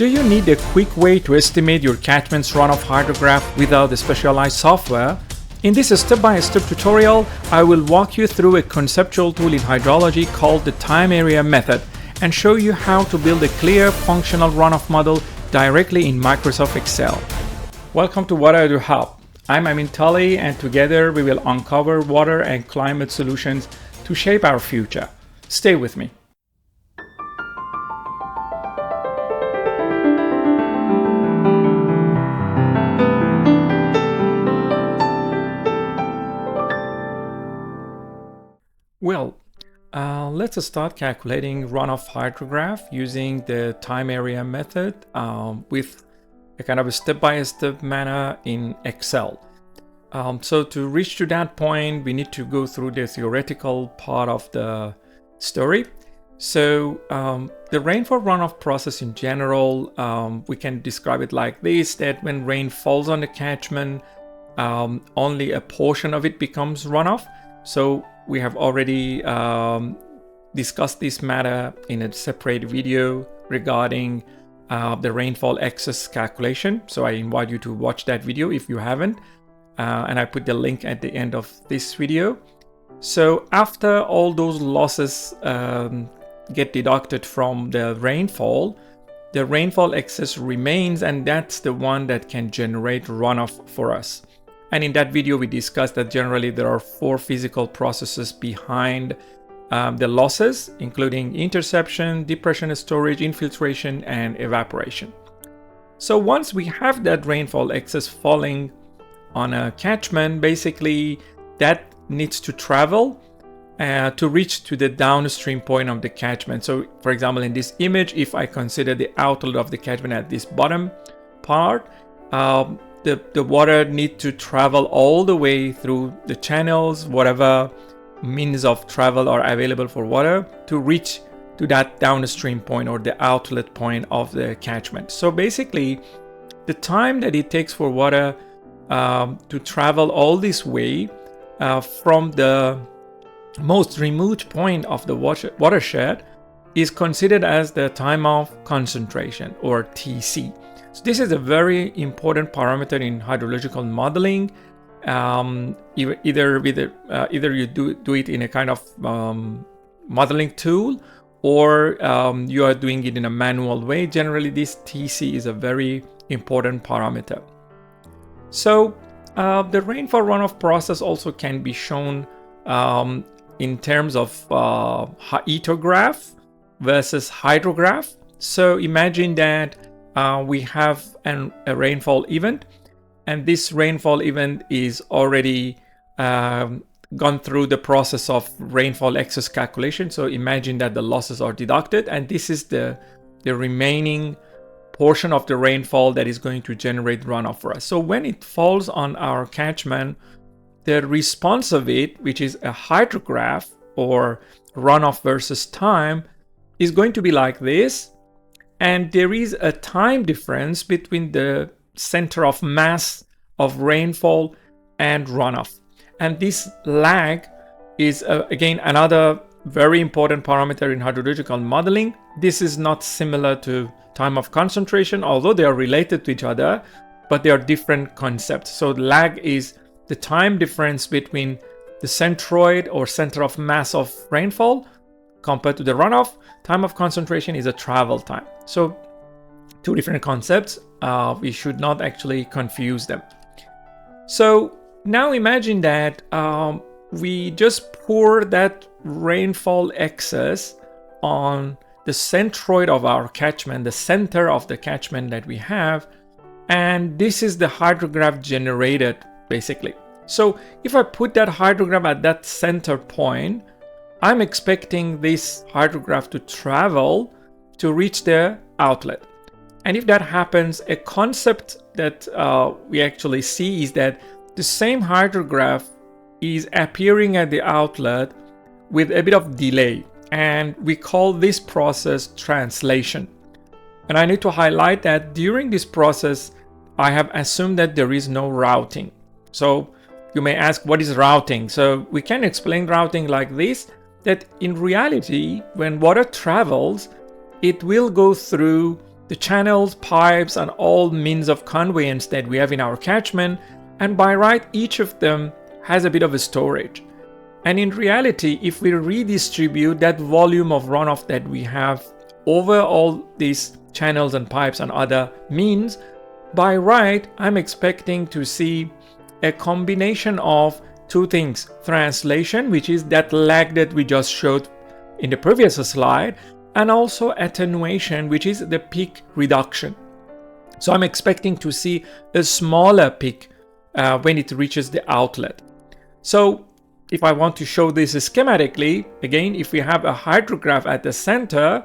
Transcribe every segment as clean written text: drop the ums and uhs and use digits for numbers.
Do you need a quick way to estimate your catchment's runoff hydrograph without a specialized software? In this step-by-step tutorial, I will walk you through a conceptual tool in hydrology called the time area method and show you how to build a clear functional runoff model directly in Microsoft Excel. Welcome to What I Do Help. I'm Amin Tully, and together we will uncover water and climate solutions to shape our future. Stay with me. Well, let's start calculating runoff hydrograph using the time area method with a kind of a step-by-step manner in Excel. So to reach to that point, we need to go through the theoretical part of the story. So the rainfall-runoff process in general, we can describe it like this, that when rain falls on the catchment, only a portion of it becomes runoff. So we have already discussed this matter in a separate video regarding the rainfall excess calculation. So I invite you to watch that video if you haven't. And I put the link at the end of this video. So after all those losses get deducted from the rainfall excess remains, and that's the one that can generate runoff for us. And in that video, we discussed that generally there are 4 physical processes behind the losses, including interception, depression storage, infiltration, and evaporation. So once we have that rainfall excess falling on a catchment, basically that needs to travel to reach to the downstream point of the catchment. So for example, in this image, if I consider the outlet of the catchment at this bottom part, the water needs to travel all the way through the channels, whatever means of travel are available for water, to reach to that downstream point or the outlet point of the catchment. So basically, the time that it takes for water to travel all this way from the most remote point of the watershed is considered as the time of concentration, or TC. So this is a very important parameter in hydrological modeling. Either you do it in a kind of modeling tool, or you are doing it in a manual way. Generally, this TC is a very important parameter. So the rainfall runoff process also can be shown in terms of hydrograph versus hydrograph. So imagine that we have a rainfall event, and this rainfall event is already gone through the process of rainfall excess calculation. So imagine that the losses are deducted, and this is the remaining portion of the rainfall that is going to generate runoff for us. So when it falls on our catchment, the response of it, which is a hydrograph or runoff versus time, is going to be like this. And there is a time difference between the center of mass of rainfall and runoff. And this lag is, again, another very important parameter in hydrological modeling. This is not similar to time of concentration, although they are related to each other, but they are different concepts. So the lag is the time difference between the centroid or center of mass of rainfall compared to the runoff. Time of concentration is a travel time. So 2 different concepts. We should not actually confuse them. So now imagine that we just pour that rainfall excess on the centroid of our catchment, the center of the catchment that we have, and this is the hydrograph generated basically. So if I put that hydrograph at that center point, I'm expecting this hydrograph to travel to reach the outlet. And if that happens, a concept that we actually see is that the same hydrograph is appearing at the outlet with a bit of delay. And we call this process translation. And I need to highlight that during this process, I have assumed that there is no routing. So you may ask, what is routing? So we can explain routing like this, that in reality, when water travels, it will go through the channels, pipes, and all means of conveyance that we have in our catchment. And by right, each of them has a bit of a storage. And in reality, if we redistribute that volume of runoff that we have over all these channels and pipes and other means, by right, I'm expecting to see a combination of two things. Translation, which is that lag that we just showed in the previous slide, and also attenuation, which is the peak reduction. So I'm expecting to see a smaller peak when it reaches the outlet. So if I want to show this schematically, again, if we have a hydrograph at the center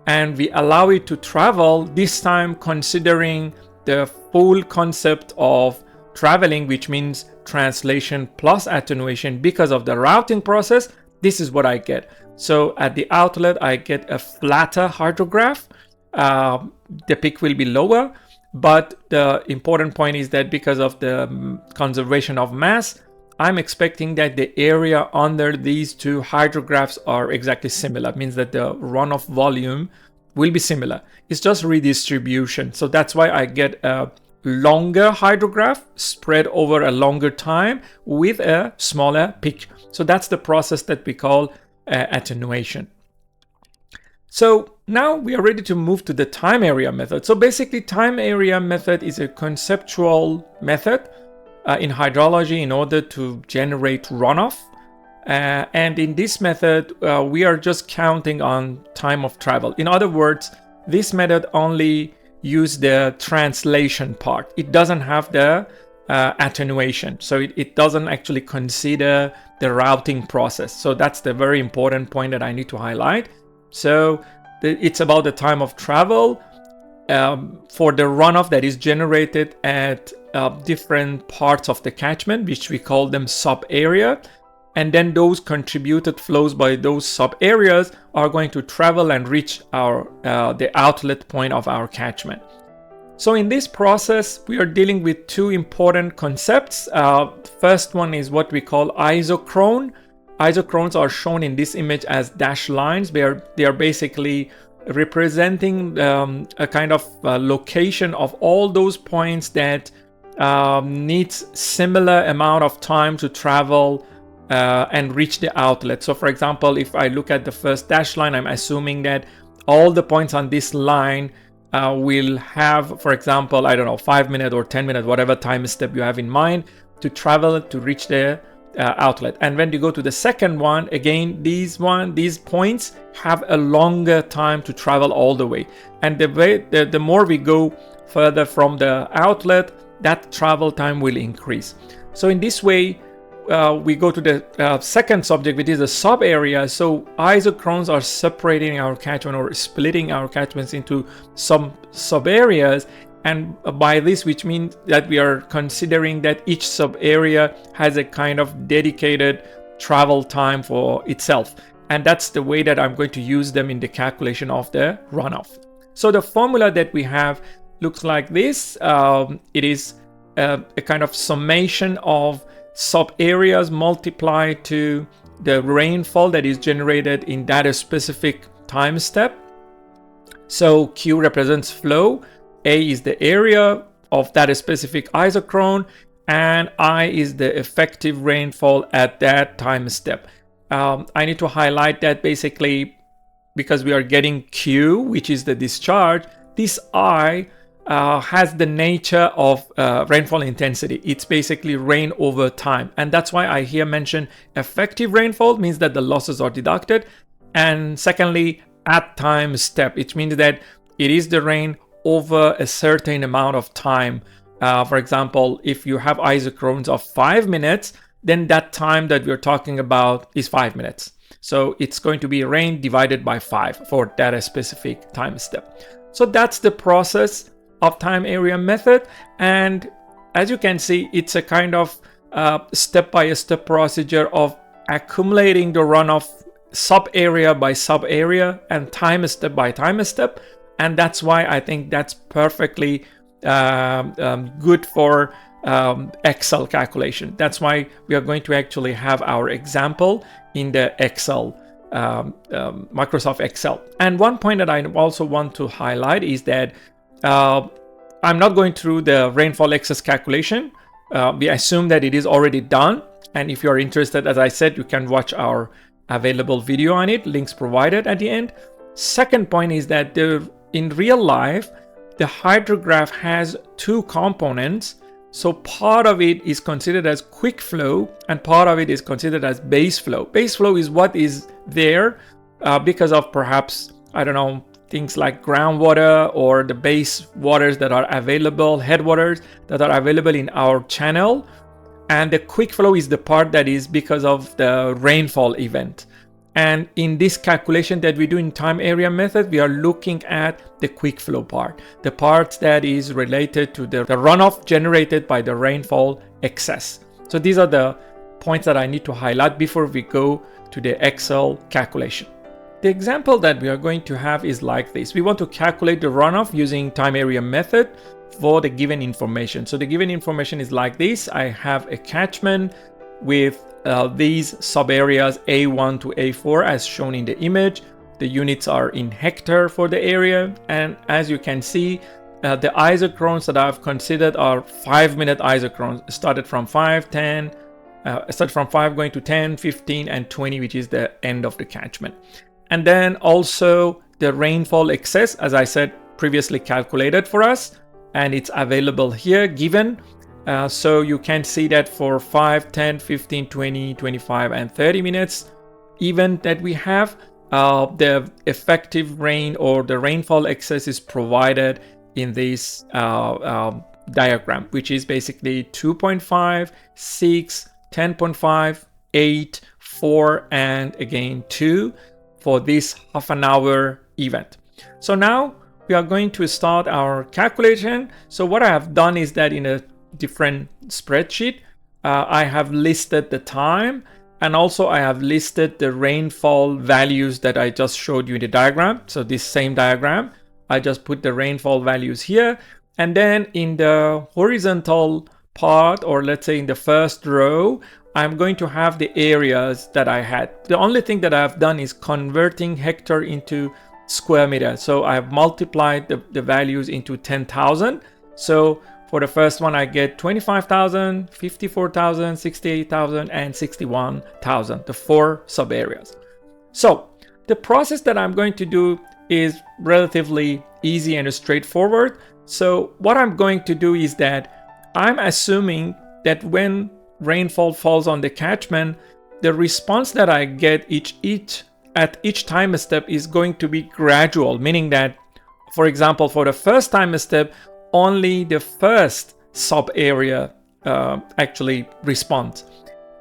and we allow it to travel, this time considering the full concept of traveling, which means translation plus attenuation because of the routing process, this is what I get. So at the outlet, I get a flatter hydrograph. The peak will be lower, but the important point is that because of the conservation of mass, I'm expecting that the area under these two hydrographs are exactly similar. It means that the runoff volume will be similar. It's just redistribution. So that's why I get a longer hydrograph spread over a longer time with a smaller peak. So that's the process that we call attenuation. So now we are ready to move to the time area method. So basically, time area method is a conceptual method in hydrology in order to generate runoff. And in this method, we are just counting on time of travel. In other words, this method only uses the translation part. It doesn't have the attenuation. So it doesn't actually consider the routing process. So that's the very important point that I need to highlight. So it's about the time of travel for the runoff that is generated at different parts of the catchment, which we call them sub-area. And then those contributed flows by those sub-areas are going to travel and reach our the outlet point of our catchment. So in this process, we are dealing with two important concepts. First one is what we call isochrone. Isochrones are shown in this image as dashed lines. They are basically representing a kind of location of all those points that needs similar amount of time to travel and reach the outlet. So for example, if I look at the first dashed line, I'm assuming that all the points on this line will have, for example, I don't know, 5 minutes or 10 minutes, whatever time step you have in mind to travel to reach the outlet. And when you go to the second one, again, these points have a longer time to travel all the way. And the more we go further from the outlet, that travel time will increase. So in this way, we go to the second subject, which is a sub area. So isochrones are separating our catchment or splitting our catchments into some sub areas. And by this, which means that we are considering that each sub area has a kind of dedicated travel time for itself. And that's the way that I'm going to use them in the calculation of the runoff. So the formula that we have looks like this. It is a kind of summation of sub areas multiplied to the rainfall that is generated in that specific time step. So Q represents flow, A is the area of that specific isochrone, and I is the effective rainfall at that time step. I need to highlight that basically because we are getting Q, which is the discharge, this I has the nature of rainfall intensity. It's basically rain over time. And that's why I here mention effective rainfall means that the losses are deducted. And secondly, at time step, it means that it is the rain over a certain amount of time. For example, if you have isochrones of 5 minutes, then that time that we're talking about is 5 minutes. So it's going to be rain divided by 5 for that specific time step. So that's the process of time area method. And as you can see, it's a kind of step-by-step procedure of accumulating the runoff sub area by sub area and time step by time step. And that's why I think that's perfectly good for Excel calculation. That's why we are going to actually have our example in the Excel, Microsoft Excel. And one point that I also want to highlight is that I'm not going through the rainfall excess calculation. We assume that it is already done. And if you're interested, as I said, you can watch our available video on it, links provided at the end. Second point is that in real life, the hydrograph has two components. So part of it is considered as quick flow and part of it is considered as base flow. Base flow is what is there because of perhaps, I don't know, things like groundwater or the base waters that are available, headwaters that are available in our channel. And the quick flow is the part that is because of the rainfall event. And in this calculation that we do in time area method, we are looking at the quick flow part, the part that is related to the runoff generated by the rainfall excess. So these are the points that I need to highlight before we go to the Excel calculation. The example that we are going to have is like this. We want to calculate the runoff using time area method for the given information. So the given information is like this. I have a catchment with these sub areas A1 to A4 as shown in the image. The units are in hectare for the area, and as you can see, the isochrones that I've considered are 5-minute isochrones. Started from 5, 10, started from 5 going to 10, 15, and 20, which is the end of the catchment. And then also the rainfall excess, as I said, previously calculated for us, and it's available here given. So you can see that for 5, 10, 15, 20, 25, and 30 minutes even that we have, the effective rain or the rainfall excess is provided in this diagram, which is basically 2.5, 6, 10.5, 8, 4, and again 2 for this half an hour event. So now we are going to start our calculation. So what I have done is that in a different spreadsheet, I have listed the time, and also I have listed the rainfall values that I just showed you in the diagram. So this same diagram, I just put the rainfall values here, and then in the horizontal part, or let's say in the first row, I'm going to have the areas that I had. The only thing that I've done is converting hectare into square meter. So I've multiplied the values into 10,000. So for the first one, I get 25,000, 54,000, 68,000, and 61,000, the 4 sub areas. So the process that I'm going to do is relatively easy and straightforward. So what I'm going to do is that I'm assuming that when rainfall falls on the catchment, the response that I get at each time step is going to be gradual, meaning that, for example, for the first time step, only the first sub area actually responds.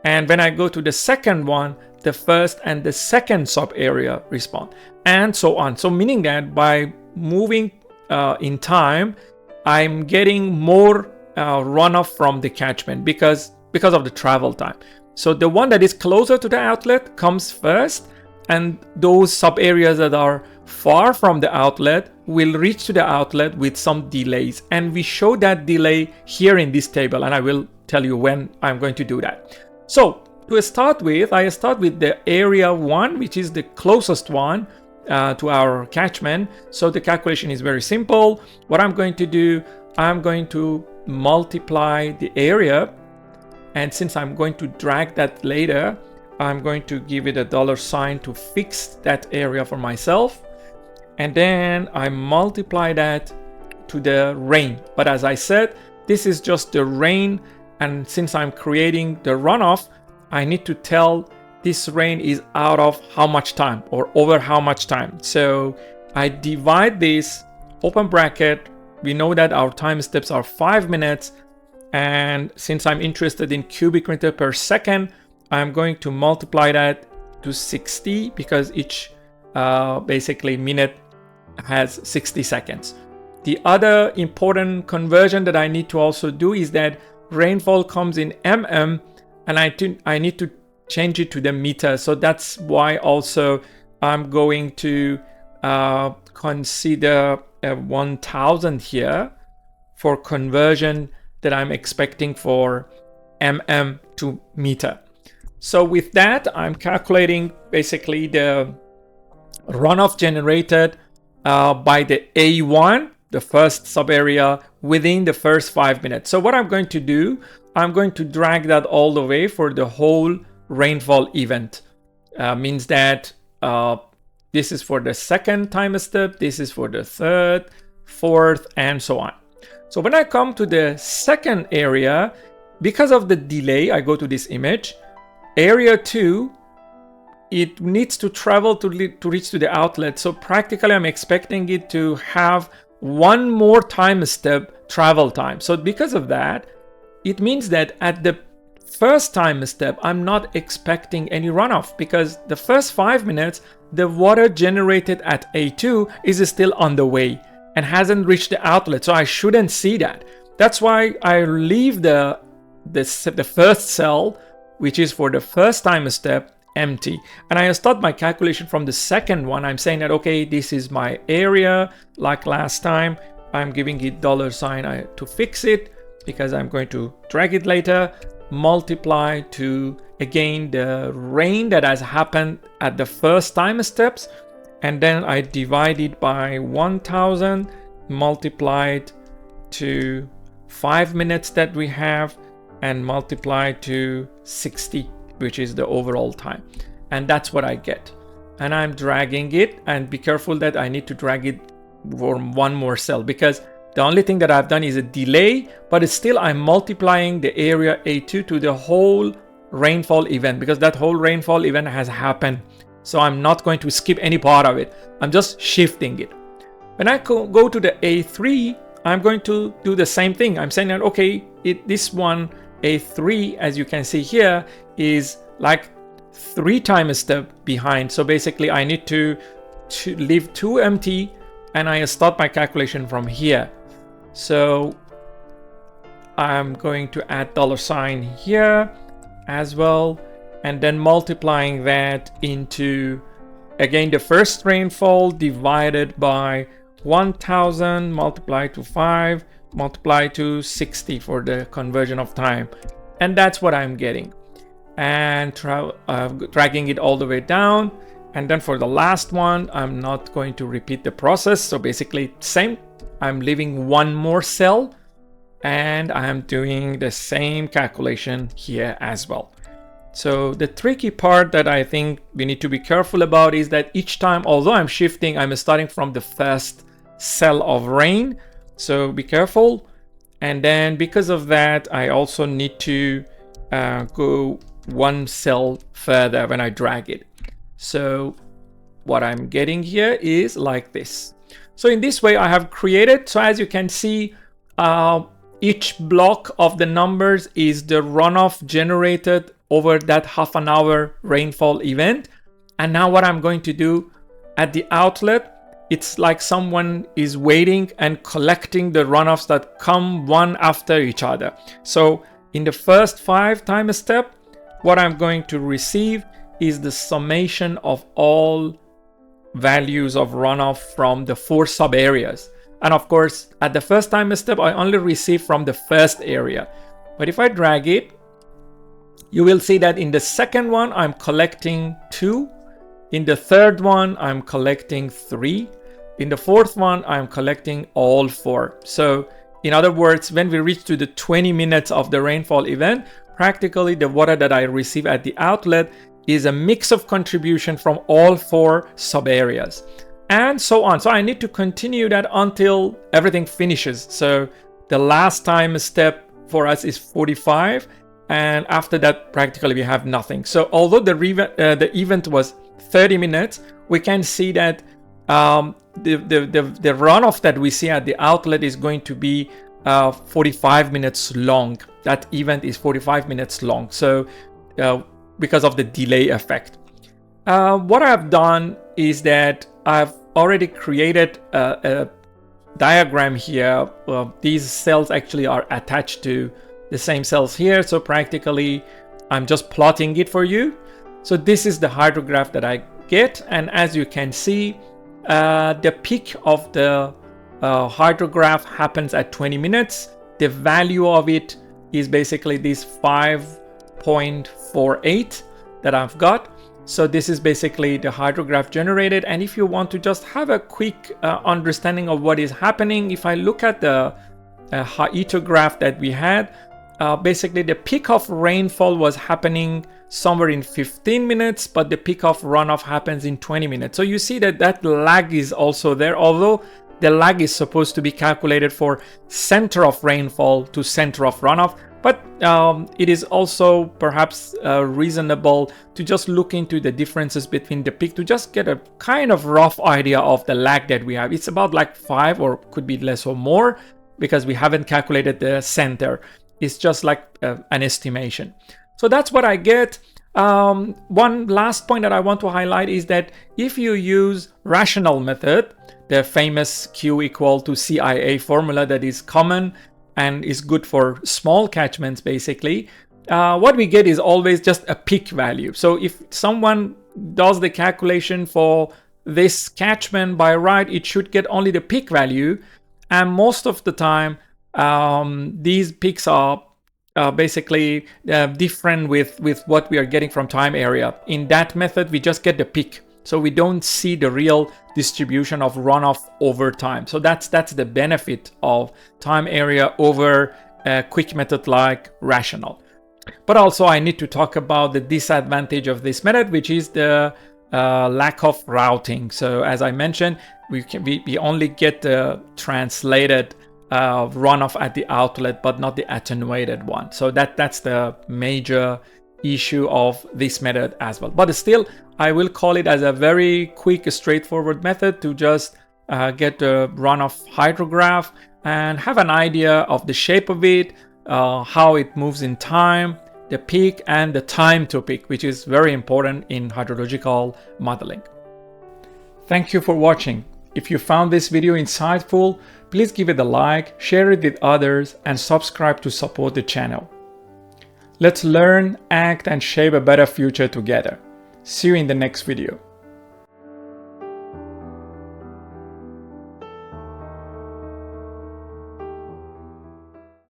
And when I go to the second one, the first and the second sub area respond, and so on. So meaning that by moving in time, I'm getting more runoff from the catchment because of the travel time. So the one that is closer to the outlet comes first, and those sub areas that are far from the outlet will reach to the outlet with some delays. And we show that delay here in this table, and I will tell you when I'm going to do that. So to start with, I start with the area 1, which is the closest one to our catchment. So the calculation is very simple. What I'm going to do, I'm going to multiply the area, and since I'm going to drag that later, I'm going to give it a $sign to fix that area for myself. And then I multiply that to the rain. But as I said, this is just the rain. And since I'm creating the runoff, I need to tell this rain is out of how much time or over how much time. So I divide this, open bracket. We know that our time steps are 5 minutes. And since I'm interested in cubic meter per second, I'm going to multiply that to 60 because each basically minute has 60 seconds. The other important conversion that I need to also do is that rainfall comes in mm, and I need to change it to the meter. So that's why also I'm going to consider 1000 here for conversion that I'm expecting for mm to meter. So with that, I'm calculating basically the runoff generated by the A1 the first sub area within the first 5 minutes. So what I'm going to do, I'm going to drag that all the way for the whole rainfall event. Means that this is for the second time step, this is for the third, fourth, and so on. So when I come to the second area, because of the delay, I go to this image, area 2, it needs to travel to reach to the outlet. So practically I'm expecting it to have one more time step travel time. So because of that, it means that at the first time step, I'm not expecting any runoff, because the first 5 minutes, the water generated at A2 is still on the way and hasn't reached the outlet. So I shouldn't see that. That's why I leave the first cell, which is for the first time step, empty. And I start my calculation from the second one. I'm saying that, okay, this is my area. Like last time, I'm giving it $sign to fix it, because I'm going to drag it later. Multiply to, again, the rain that has happened at the first time steps, and then I divide it by 1000 multiplied to 5 minutes that we have, and multiply to 60, which is the overall time. And that's what I get. And I'm dragging it, and be careful that I need to drag it for one more cell, because the only thing that I've done is a delay, but it's still I'm multiplying the area A2 to the whole rainfall event, because that whole rainfall event has happened. So I'm not going to skip any part of it. I'm just shifting it. When I go to the A3, I'm going to do the same thing. I'm saying that, okay, this one, A3, as you can see here, is like 3 time step behind. So basically I need to leave 2 empty, and I start my calculation from here. So I'm going to add $sign here as well, and then multiplying that into, again, the first rainfall divided by 1000 multiplied to 5 multiplied to 60 for the conversion of time. And that's what I'm getting. And dragging it all the way down. And then for the last one, I'm not going to repeat the process. So basically same, I'm leaving one more cell, and I'm doing the same calculation here as well. So the tricky part that I think we need to be careful about is that each time, although I'm shifting, I'm starting from the first cell of rain. So be careful. And then because of that, I also need to go one cell further when I drag it. So what I'm getting here is like this. So in this way I have created, so as you can see, each block of the numbers is the runoff generated over that half an hour rainfall event. And now what I'm going to do at the outlet, it's like someone is waiting and collecting the runoffs that come one after each other. So in the first 5 time step, what I'm going to receive is the summation of all values of runoff from the 4 sub areas. And of course, at the first time step, I only receive from the first area. But if I drag it, you will see that in the second one, I'm collecting 2. In the third one, I'm collecting 3. In the fourth one, I'm collecting all 4. So in other words, when we reach to the 20 minutes of the rainfall event, practically the water that I receive at the outlet is a mix of contribution from all 4 sub areas, and so on. So I need to continue that until everything finishes. So the last time step for us is 45, and after that practically we have nothing. So although the event was 30 minutes, we can see that the runoff that we see at the outlet is going to be 45 minutes long. That event is 45 minutes long. So because of the delay effect. What I've done is that I've already created a diagram here. These cells actually are attached to the same cells here. So practically, I'm just plotting it for you. So this is the hydrograph that I get. And as you can see, the peak of the hydrograph happens at 20 minutes. The value of it is basically this 5.48 that I've got. So this is basically the hydrograph generated. And if you want to just have a quick understanding of what is happening, if I look at the hydrograph that we had, basically the peak of rainfall was happening somewhere in 15 minutes, but the peak of runoff happens in 20 minutes. So you see that that lag is also there, although the lag is supposed to be calculated for center of rainfall to center of runoff. But it is also perhaps reasonable to just look into the differences between the peak to just get a kind of rough idea of the lag that we have. It's about like 5 or could be less or more because we haven't calculated the center. It's just like an estimation. So that's what I get. One last point that I want to highlight is that if you use rational method, the famous Q equal to CIA formula that is common and is good for small catchments basically, what we get is always just a peak value. So if someone does the calculation for this catchment by right, it should get only the peak value. And most of the time, these peaks are basically different with what we are getting from time area. In that method, we just get the peak. So we don't see the real distribution of runoff over time. So that's the benefit of time area over a quick method like rational. But also I need to talk about the disadvantage of this method, which is the lack of routing. So as I mentioned, we only get the translated runoff at the outlet, but not the attenuated one. So that's the major issue of this method as well. But still, I will call it as a very quick, straightforward method to just get the runoff hydrograph and have an idea of the shape of it, how it moves in time, the peak and the time to peak, which is very important in hydrological modeling. Thank you for watching. If you found this video insightful, please give it a like, share it with others, and subscribe to support the channel. Let's learn, act, and shape a better future together. See you in the next video.